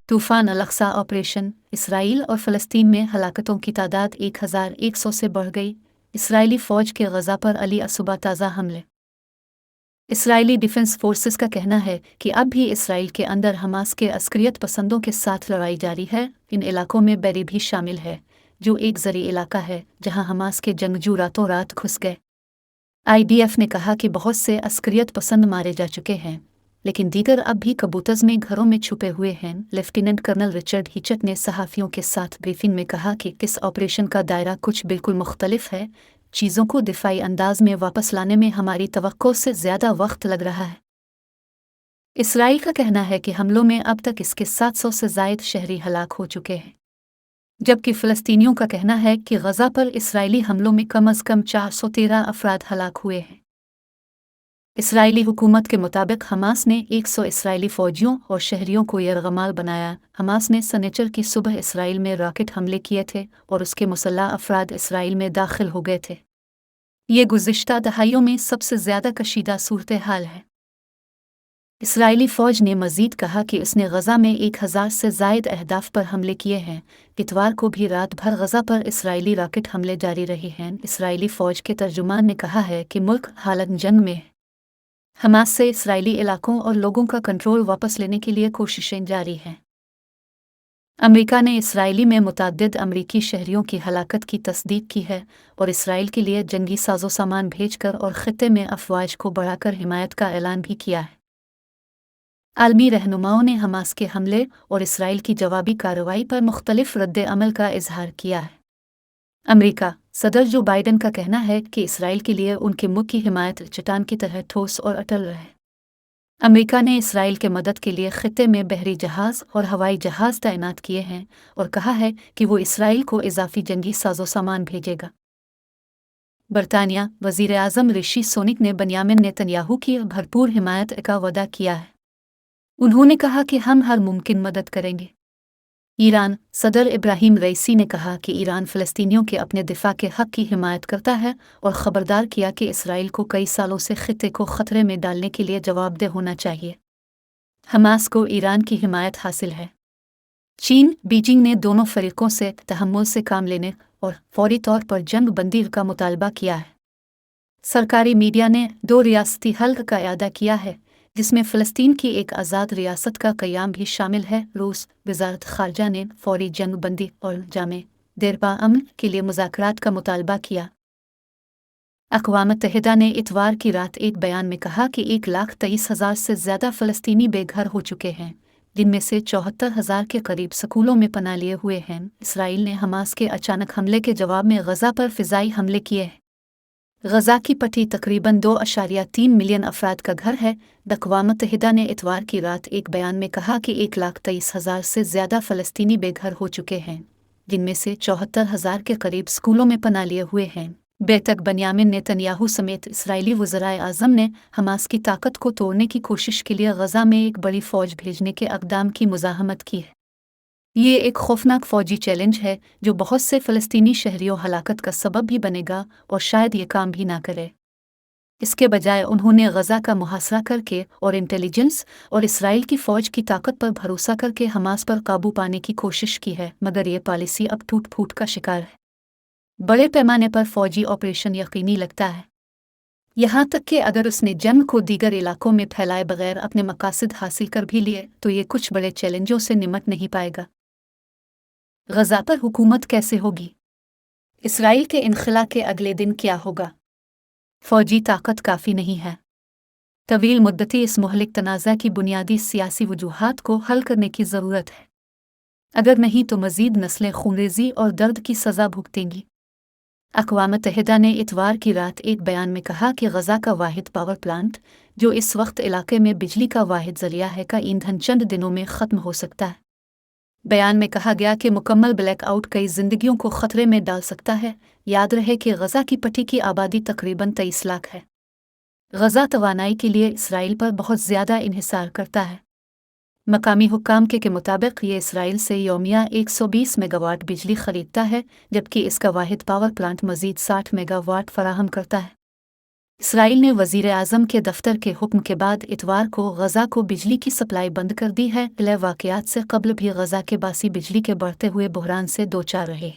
तूफान अल-अक़सा operation, Israel और फ़लस्तीन में हलाकतों की तादाद 1100 से बढ़ गई। इसराइली फ़ौज के गज़ा पर अली असुबह ताज़ा हमले। इसराइली डिफेंस फोर्सेस का कहना है कि अब भी इसराइल के अंदर हमास के अस्करियत पसंदों के साथ लड़ाई जारी है। इन इलाकों में बेरी भी शामिल है, जो एक ज़री इलाका है जहां हमास के जंगजू रातों रात घुस गए। IDF ने कहा कि बहुत से अस्करियत पसंद मारे जा चुके हैं, लेकिन दीगर अब भी कबूतर्स में घरों में छुपे हुए हैं। लेफ्टिनेंट कर्नल रिचर्ड हिचक ने सहाफ़ियों के साथ ब्रीफिंग में कहा कि इस ऑपरेशन का दायरा कुछ बिल्कुल मुख्तलिफ है। चीज़ों को दिफाई अंदाज में वापस लाने में हमारी तवक्को से ज़्यादा वक्त लग रहा है। इसराइल का कहना है कि हमलों में अब तक इसके 700 से ज़ायद शहरी हलाक हो चुके हैं, जबकि फ़लस्तीनियों का कहना है कि गज़ा पर इसराइली हमलों में कम अज़ कम 413 अफराद हलाक हुए हैं। इसराइली हुकूमत के मुताबिक हमास ने 100 इसराइली फ़ौजियों और शहरियों को यरगमाल बनाया। हमास ने शनिचर की सुबह इसराइल में रॉकेट हमले किए थे और उसके मुसल्लह अफराद इसराइल में दाखिल हो गए थे। ये गुज़िश्ता दहाइयों में सबसे ज़्यादा कशीदा सूरत हाल है। इसराइली फ़ौज ने मज़ीद कहा कि उसने गज़ा में 1000 से ज़ायद अहदाफ पर हमले किए हैं। इतवार को भी रात भर गज़ा पर इसराइली रॉकेट हमले जारी रहे हैं। इसराइली फ़ौज के तर्जुमान ने कहा है कि मुल्क हालत जंग में है। हमास से इसराइली इलाकों और लोगों का कंट्रोल वापस लेने के लिए कोशिशें जारी हैं। अमेरिका ने इसराइली में मुतअद्दिद अमरीकी शहरियों की हलाकत की तस्दीक की है और इसराइल के लिए जंगी साजो सामान भेजकर और ख़ित्ते में अफ़वाज को बढ़ाकर हिमायत का ऐलान भी किया है। आलमी रहनुमाओं ने हमास के हमले और इसराइल की जवाबी कार्रवाई पर मुख्तलिफ रद्द-ए-अमल का इजहार किया है। अमेरिका सदर जो बाइडन का कहना है कि इसराइल के लिए उनके मुल्क की हिमायत चट्टान की तरह ठोस और अटल रहे। अमेरिका ने इसराइल के मदद के लिए ख़ित्ते में बहरी जहाज़ और हवाई जहाज़ तैनात किए हैं और कहा है कि वो इसराइल को इजाफी जंगी साजो सामान भेजेगा। बरतानिया वज़ीर आज़म ऋषि सुनक ने बनियामिन नेतन्याहू की भरपूर हिमायत का वादा किया है। उन्होंने कहा कि हम हर मुमकिन मदद करेंगे। ईरान सदर इब्राहिम रईसी ने कहा कि ईरान फ़लस्तीनियों के अपने दिफा के हक़ की हिमायत करता है और ख़बरदार किया कि इसराइल को कई सालों से ख़ित्ते को ख़तरे में डालने के लिए जवाबदेह होना चाहिए। हमास को ईरान की हिमायत हासिल है। चीन बीजिंग ने दोनों फ़रीक़ों से तहम्मुल से काम लेने और फौरी तौर पर जंग बंदी का मुतालबा किया है। सरकारी मीडिया ने 2 रियासती हल का इरादा किया है, जिसमें फ़लस्तीन की एक आज़ाद रियासत का क़याम भी शामिल है। रूस वज़ारत ख़ारजा ने फौरी जंग बंदी और जामे देरपा अमन के लिए मुज़ाकरात का मुतालबा किया। अक़वाम मुत्तहिदा ने इतवार की रात एक बयान में कहा कि 1,23,000 से ज़्यादा फ़लस्तीनी बेघर हो चुके हैं, जिनमें से 74,000 के करीब स्कूलों में पनाह लिए हुए हैं। इसराइल ने हमास के अचानक हमले के जवाब में गज़ा पर फ़िज़ाई हमले किए हैं। गज़ा की पट्टी तकरीबन 2.3 मिलियन अफराद का घर है। अक़वाम मुत्तहिदा ने इतवार की रात एक बयान में कहा कि 1,23,000 से ज़्यादा फ़लस्तीनी बेघर हो चुके हैं, जिनमें से 74,000 के करीब स्कूलों में पनाह लिए हुए हैं। बेतक बनियामिन नेतन्याहू समेत इसराइली वज़राए आज़म ने हमास की ताकत को तोड़ने की कोशिश के लिए गज़ा में एक बड़ी फ़ौज भेजने के इक़दाम की मुज़ाहमत की है। ये एक खौफनाक फ़ौजी चैलेंज है जो बहुत से फ़लस्तीनी शहरियों हलाकत का सबब भी बनेगा और शायद ये काम भी ना करे। इसके बजाय उन्होंने गज़ा का मुहासरा करके और इंटेलिजेंस और इसराइल की फ़ौज की ताकत पर भरोसा करके हमास पर काबू पाने की कोशिश की है, मगर ये पॉलिसी अब टूट फूट का शिकार है। बड़े पैमाने पर फ़ौजी ऑपरेशन यकीनी लगता है, यहाँ तक कि अगर उसने जंग को दीगर इलाकों में फैलाए बगैर अपने मकासद हासिल कर भी लिए तो ये कुछ बड़े चैलेंजों से निमट नहीं पाएगा। गज़ा पर हुकूमत कैसे होगी? इसराइल के इनख़ला के अगले दिन क्या होगा? फ़ौजी ताकत काफ़ी नहीं है। तवील मुद्दती इस मुहलिक तनाज़ा की बुनियादी सियासी वजूहात को हल करने की ज़रूरत है। अगर नहीं तो मज़ीद नस्लें खूनरेज़ी और दर्द की सज़ा भुगतेंगी। अक़वाम मुत्तहिदा ने इतवार की रात एक बयान में कहा कि गज़ा का वाहिद पावर प्लांट, जो इस वक्त इलाके में बिजली का वाहिद ज़रिया है, का ईंधन चंद दिनों में ख़त्म हो सकता है। बयान में कहा गया कि मुकम्मल ब्लैकआउट कई ज़िंदगियों को ख़तरे में डाल सकता है। याद रहे कि गज़ा की पट्टी की आबादी तकरीबन 23 लाख है। गज़ा तवानाई के लिए इसराइल पर बहुत ज़्यादा इन्हिसार करता है। मकामी हुक्काम के मुताबिक ये इसराइल से यौमिया 120 मेगावाट बिजली ख़रीदता है, जबकि इसका वाहिद पावर प्लांट मज़ीद 60 मेगावाट फ़राहम करता है। اسرائیل نے وزیر اعظم کے دفتر کے حکم کے بعد اتوار کو غزہ کو بجلی کی سپلائی بند کر دی ہے۔ واقعات سے قبل بھی غزہ کے باسی بجلی کے بڑھتے ہوئے بحران سے دوچار رہے۔